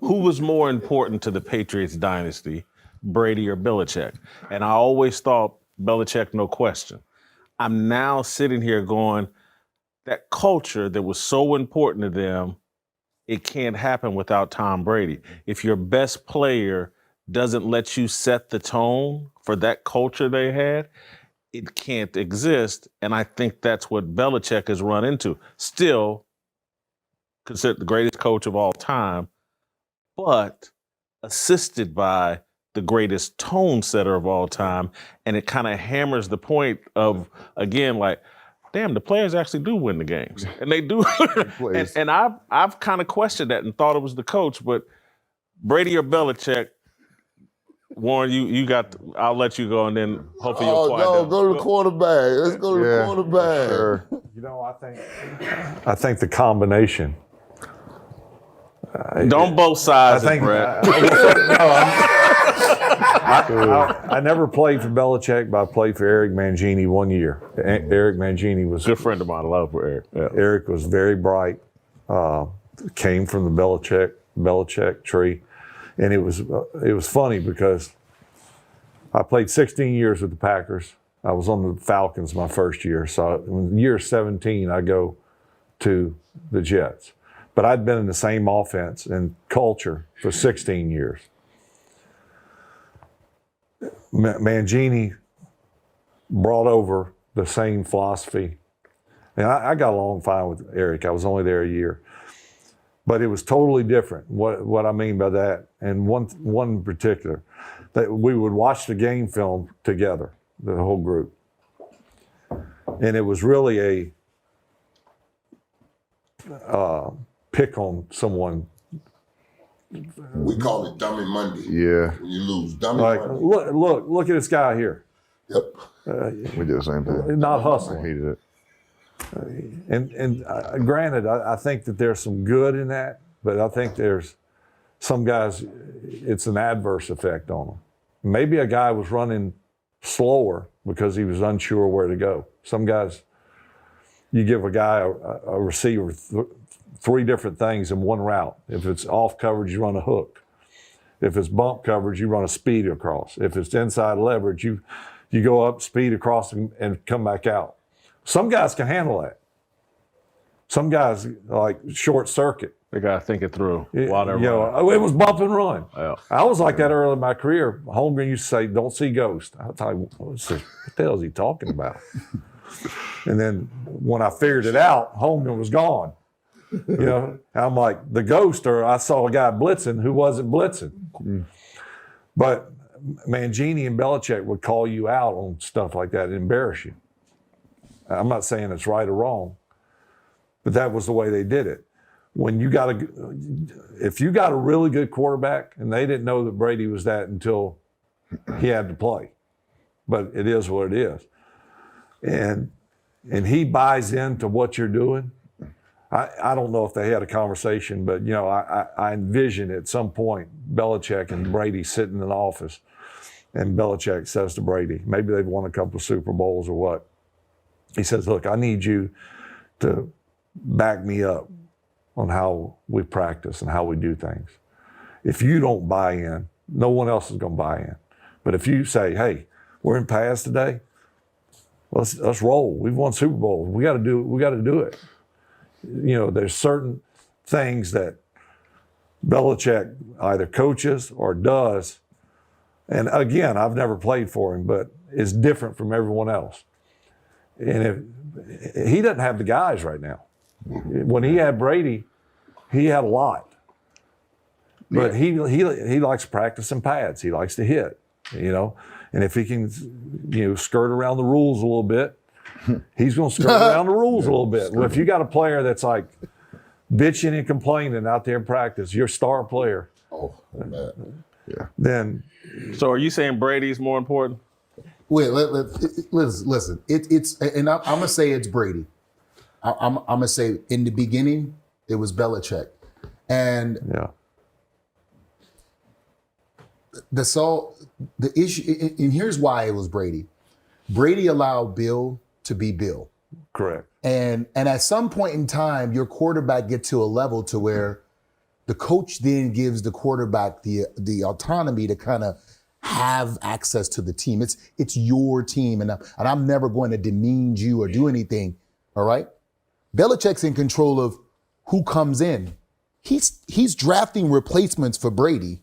who was more important to the Patriots dynasty, Brady or Belichick? And I always thought Belichick, no question. I'm now sitting here going, that culture that was so important to them, it can't happen without Tom Brady. If your best player doesn't let you set the tone for that culture they had, it can't exist. And I think that's what Belichick has run into. Still considered the greatest coach of all time, but assisted by the greatest tone setter of all time. And it kind of hammers the point of, again, like, damn, the players actually do win the games. And they do. and I've kind of questioned that and thought it was the coach, but Brady or Belichick, Warren, you got, I'll let you go and then hopefully you'll quiet down. Go to the quarterback. Let's go to the quarterback. Sure. You know, I think the combination. Don't both sides, Brett. I never played for Belichick, but I played for Eric Mangini 1 year. Eric Mangini was good friend of mine. I love Eric. Yeah. Eric was very bright. Came from the Belichick tree, and it was funny because I played 16 years with the Packers. I was on the Falcons my first year. So in year 17, I go to the Jets. But I'd been in the same offense and culture for 16 years. Mangini brought over the same philosophy. And I got along fine with Eric. I was only there a year. But it was totally different. What I mean by that, and one in particular, that we would watch the game film together, the whole group. And it was really a pick on someone. We call it Dummy Monday. Yeah. When you lose. Dummy Like, Monday. look at this guy here. Yep. We did the same thing. Not I hustling. hated it. And granted, I think that there's some good in that, but I think there's some guys, it's an adverse effect on them. Maybe a guy was running slower because he was unsure where to go. Some guys, you give a guy, a receiver, three different things in one route. If it's off coverage, you run a hook. If it's bump coverage, you run a speed across. If it's inside leverage, you go up, speed across, and come back out. Some guys can handle that. Some guys like short circuit. They got to think it through. It was bump and run. Yeah. I was like that early in my career. Holmgren used to say, "Don't see ghost." I thought, what the hell is he talking about? And then when I figured it out, Holmgren was gone. I'm like, the ghost, or I saw a guy blitzing who wasn't blitzing. But Mangini and Belichick would call you out on stuff like that and embarrass you. I'm not saying it's right or wrong, but that was the way they did it. When if you got a really good quarterback, and they didn't know that Brady was that until he had to play, but it is what it is. And he buys into what you're doing. I don't know if they had a conversation, but I envision at some point Belichick and Brady sitting in the office, and Belichick says to Brady, maybe they've won a couple of Super Bowls or what. He says, "Look, I need you to back me up on how we practice and how we do things. If you don't buy in, no one else is going to buy in. But if you say, hey, we're in pads today, let's roll. We've won Super Bowls. We got to do it. There's certain things that Belichick either coaches or does. And again, I've never played for him, but it's different from everyone else. And if he doesn't have the guys right now. When he had Brady, he had a lot. But he likes practicing pads. He likes to hit, And if he can, skirt around the rules a little bit, he's going to skirt around the rules a little bit. Well, if you got a player that's like bitching and complaining out there in practice, your star player. Oh, man. Yeah. Then. So are you saying Brady's more important? Wait, listen. It's and I'm gonna say it's Brady. I'm gonna say in the beginning it was Belichick, and the issue. And here's why it was Brady. Brady allowed Bill to be Bill. Correct. And at some point in time, your quarterback gets to a level to where The coach then gives the quarterback the autonomy to kind of have access to the team. It's your team, and I'm never going to demean you or do anything. All right. Belichick's in control of who comes in. He's drafting replacements for Brady.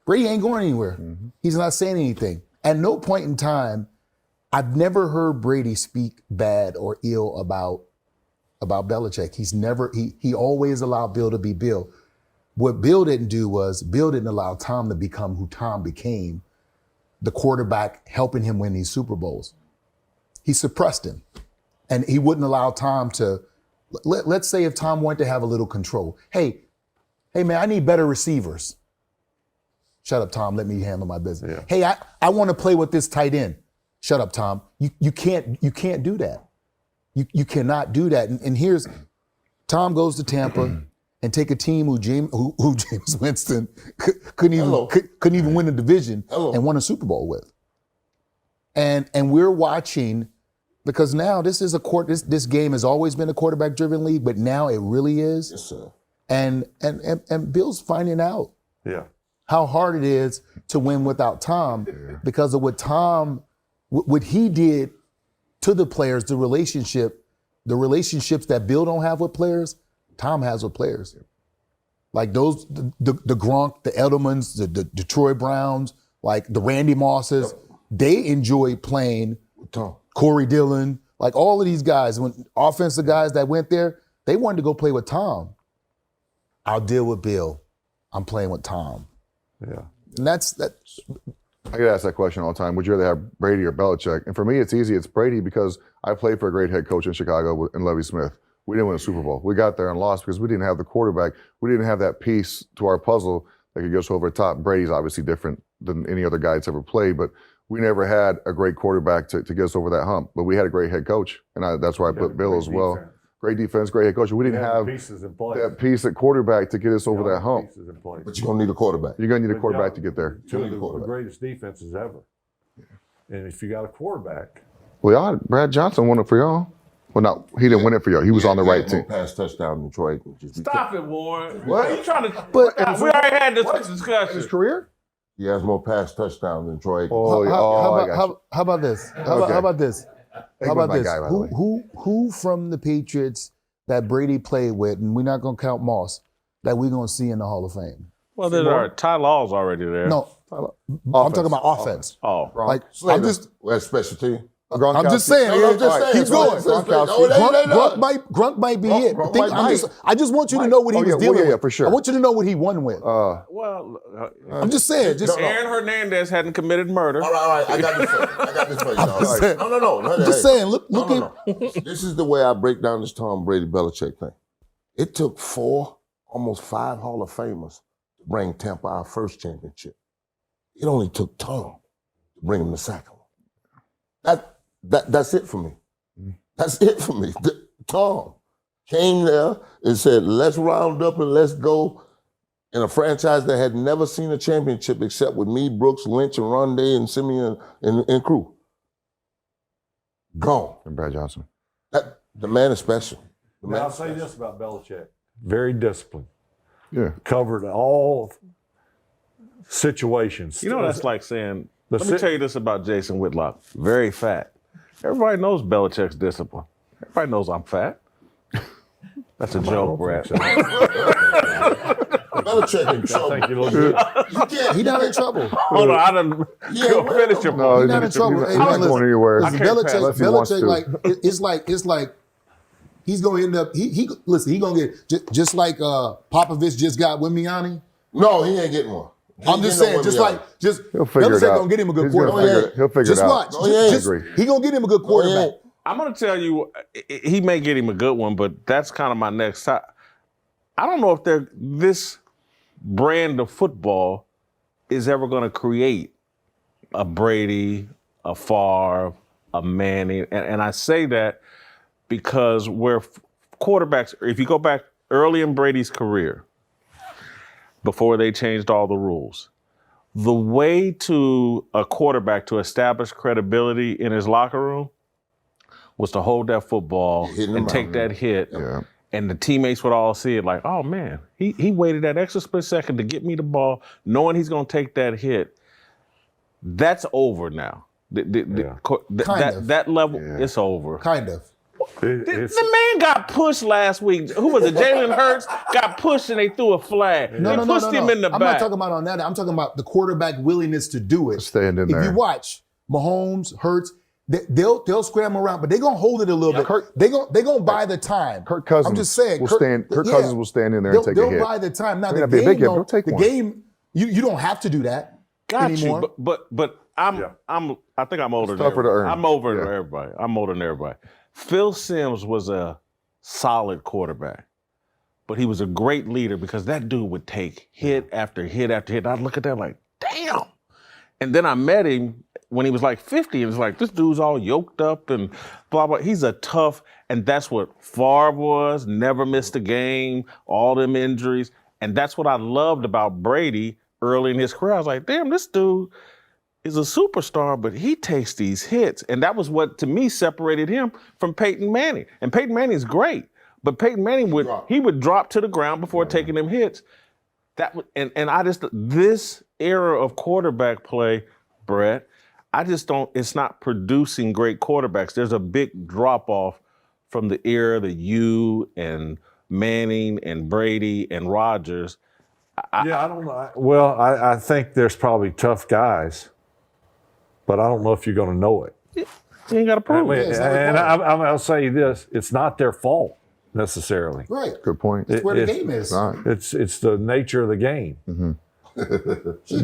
Brady ain't going anywhere. Mm-hmm. He's not saying anything. At no point in time, I've never heard Brady speak bad or ill about Belichick. He always allowed Bill to be Bill. What Bill didn't do was Bill didn't allow Tom to become who Tom became, the quarterback helping him win these Super Bowls. He suppressed him. And he wouldn't allow Tom to, let's say if Tom wanted to have a little control. Hey man, I need better receivers. Shut up, Tom, let me handle my business. Yeah. Hey, I want to play with this tight end. Shut up, Tom. You can't do that. You cannot do that. And here's, Tom goes to Tampa and take a team who James Winston couldn't even win a division and won a Super Bowl with. And we're watching, because now this is this game has always been a quarterback-driven league, but now it really is. Yes, sir. And Bill's finding out how hard it is to win without Tom because of what he did to the players, the relationships that Bill don't have with players, Tom has with players. Like those, the Gronk, the Edelmans, the Detroit Browns, like the Randy Mosses, they enjoy playing with Tom. Corey Dillon, like all of these guys, when offensive guys that went there, they wanted to go play with Tom. I'll deal with Bill. I'm playing with Tom. Yeah. And that's I get asked that question all the time. Would you rather have Brady or Belichick? And for me, it's easy. It's Brady because I played for a great head coach in Chicago in Lovie Smith. We didn't win a Super Bowl. We got there and lost because we didn't have the quarterback. We didn't have that piece to our puzzle that could get us over the top. Brady's obviously different than any other guy that's ever played, but we never had a great quarterback to get us over that hump. But we had a great head coach, and that's why I put Bill as well. Defense. Great defense, great head coach. We didn't have pieces in place. that piece at quarterback to get us over that hump. Pieces in place. But you're going to need a quarterback. You're going to need a quarterback to get there. Two of the greatest defenses ever. And if you got a quarterback. Well, Brad Johnson won it for y'all. Well, no, he didn't win it for y'all. He was on the right team. Pass touchdown in Detroit. Stop it, Warren. What? Are you trying to? But we already had this discussion. His career? He has more pass touchdowns than Troy. How about this? How about this? How about this? Who from the Patriots that Brady played with, and we're not going to count Moss, that we're going to see in the Hall of Fame? Well, there are. Ty Law's already there. No, I'm talking about offense. Oh, Like I'm just, That's special team. I'm just saying. Keep going. Grunk might be it. I just want you to know what he was dealing with. For sure. I want you to know what he won with. well, I'm just saying. Aaron Hernandez hadn't committed murder. All right. I got this for you. No. I'm just saying. Look at. This is the way I break down this Tom Brady Belichick thing. It took 4, almost 5 Hall of Famers to bring Tampa our first championship. It only took Tom to bring him the second one. That's it for me. That's it for me. Tom came there and said, let's round up and let's go, in a franchise that had never seen a championship except with me, Brooks, Lynch, and Rondé, and Simeon and crew. Gone. And Brad Johnson. The man is special. Now, I'll say this about Belichick. Very disciplined. Yeah. Covered all situations. You know, that's like saying, let me tell you this about Jason Whitlock. Very fat. Everybody knows Belichick's discipline. Everybody knows I'm fat. That's a joke, Brad. Belichick in trouble. Thank you, little You He's not in trouble. Hold on, I done finish your point. He's not in trouble. He's not going anywhere. Belichick, it's like he's going to end up. Listen. He's going to get just like Popovich just got Wimbiani. No, he ain't getting one. I'm just saying, Belichick gonna get him a good quarterback. He'll figure it out. He gonna get him a good quarterback. I'm gonna tell you, he may get him a good one, but that's kind of my next time. I don't know if this brand of football is ever gonna create a Brady, a Favre, a Manning, and I say that because where quarterbacks, if you go back early in Brady's career, before they changed all the rules, the way to a quarterback to establish credibility in his locker room was to hold that football and take that hit And the teammates would all see it like, oh man, he waited that extra split second to get me the ball, knowing he's going to take that hit. That's over now. That level, it's over. Kind of. The man got pushed last week. Who was it? Jalen Hurts got pushed and they threw a flag. No. Pushed him in the I'm back. not talking about on that. I'm talking about the quarterback willingness to do it. Staying in there. If you watch Mahomes, Hurts, they'll scramble around, but they're gonna hold it a little bit. They're gonna buy the time. Kirk Cousins. I'm just saying. Kirk Cousins will stand in there and take a hit. They'll buy the time. Now May the not be a big game, hit, but take the one. game, you don't have to do that Got anymore. you, but I think I'm older It's than tougher to everybody. earn. I'm over than Yeah. everybody. I'm older than everybody. Phil Simms was a solid quarterback, but he was a great leader because that dude would take hit after hit after hit. I'd look at that like, damn. And then I met him when he was like 50, and it's like, this dude's all yoked up and blah, blah. He's a tough, and that's what Favre was, never missed a game, all them injuries. And that's what I loved about Brady early in his career. I was like, damn, this dude is a superstar, but he takes these hits. And that was what, to me, separated him from Peyton Manning. And Peyton Manning's great, but Peyton Manning would drop to the ground before taking them hits. This era of quarterback play, Brett, I just don't, it's not producing great quarterbacks. There's a big drop off from the era that you and Manning and Brady and Rodgers. I don't know. Well, I think there's probably tough guys, but I don't know if you're going to know it. You ain't got to prove it. And I'll say this: it's not their fault necessarily. Right. Good point. That's where the game is. It's the nature of the game. Mm-hmm.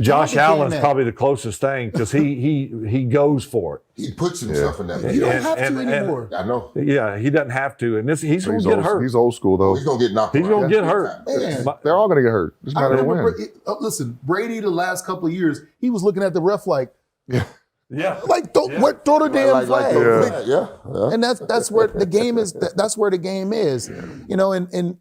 Josh Allen's probably the closest thing because he goes for it. He puts himself in that. You don't have to anymore. I know. Yeah, he doesn't have to, and he's going to get hurt. He's old school though. He's gonna get knocked. He's going to get hurt. Man. They're all going to get hurt. Just I matter of remember, when. listen, Brady the last couple of years, he was looking at the ref like, Yeah, throw the damn flag. Yeah. And that's where the game is. That's where the game is. You know, and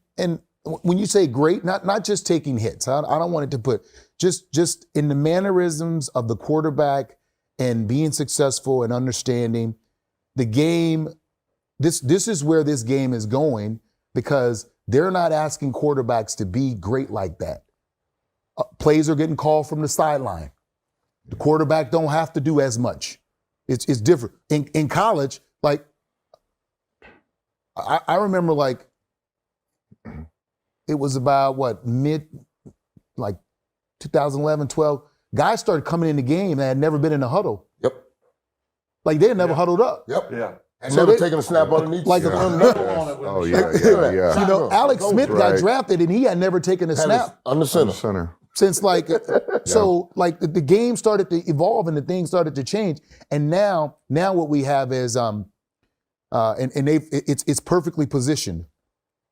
when you say great, not just taking hits. I don't want it to put just in the mannerisms of the quarterback and being successful and understanding the game. This is where this game is going because they're not asking quarterbacks to be great like that. Plays are getting called from the sideline. The quarterback don't have to do as much. It's different. In college, like, I remember, like, it was about, mid, 2011, 12, guys started coming in the game that had never been in a huddle. Yep. Like, they had never huddled up. Yep. Yeah. And So never they- taking a snap underneath. Like you. Oh yeah. You know, Alex Smith got Right. drafted, and he had never taken a snap. Under center. Center. Since so the game started to evolve and the things started to change, and now what we have is it's perfectly positioned,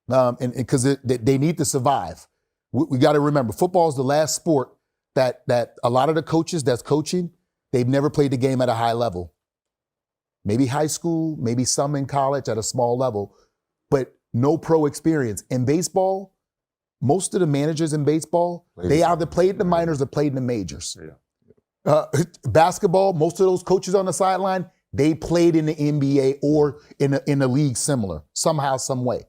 and because they need to survive. We got to remember, football is the last sport that a lot of the coaches that's coaching, they've never played the game at a high level. Maybe high school, maybe some in college at a small level, but no pro experience. In baseball, most of the managers in baseball, they either played in the minors or played in the majors. Yeah. Basketball, most of those coaches on the sideline, they played in the NBA or in a league similar, somehow, some way.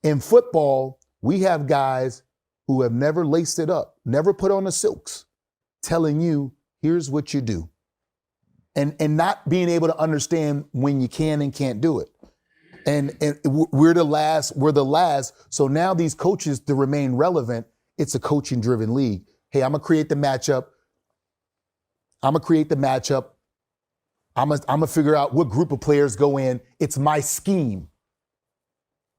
In football, we have guys who have never laced it up, never put on the silks, telling you, here's what you do. And not being able to understand when you can and can't do it. And we're the last. So now these coaches, to remain relevant, it's a coaching-driven league. Hey, I'm gonna create the matchup. I'm gonna figure out what group of players go in. It's my scheme.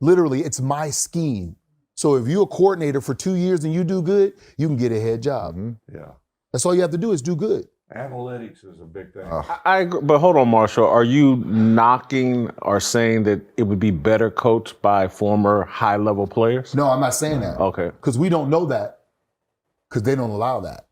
Literally, it's my scheme. So if you're a coordinator for 2 years and you do good, you can get a head job. Mm-hmm. Yeah. That's all you have to do is do good. Analytics is a big thing. I agree, but hold on, Marshall. Are you knocking or saying that it would be better coached by former high-level players? No, I'm not saying that. Okay. Because we don't know that. Because they don't allow that.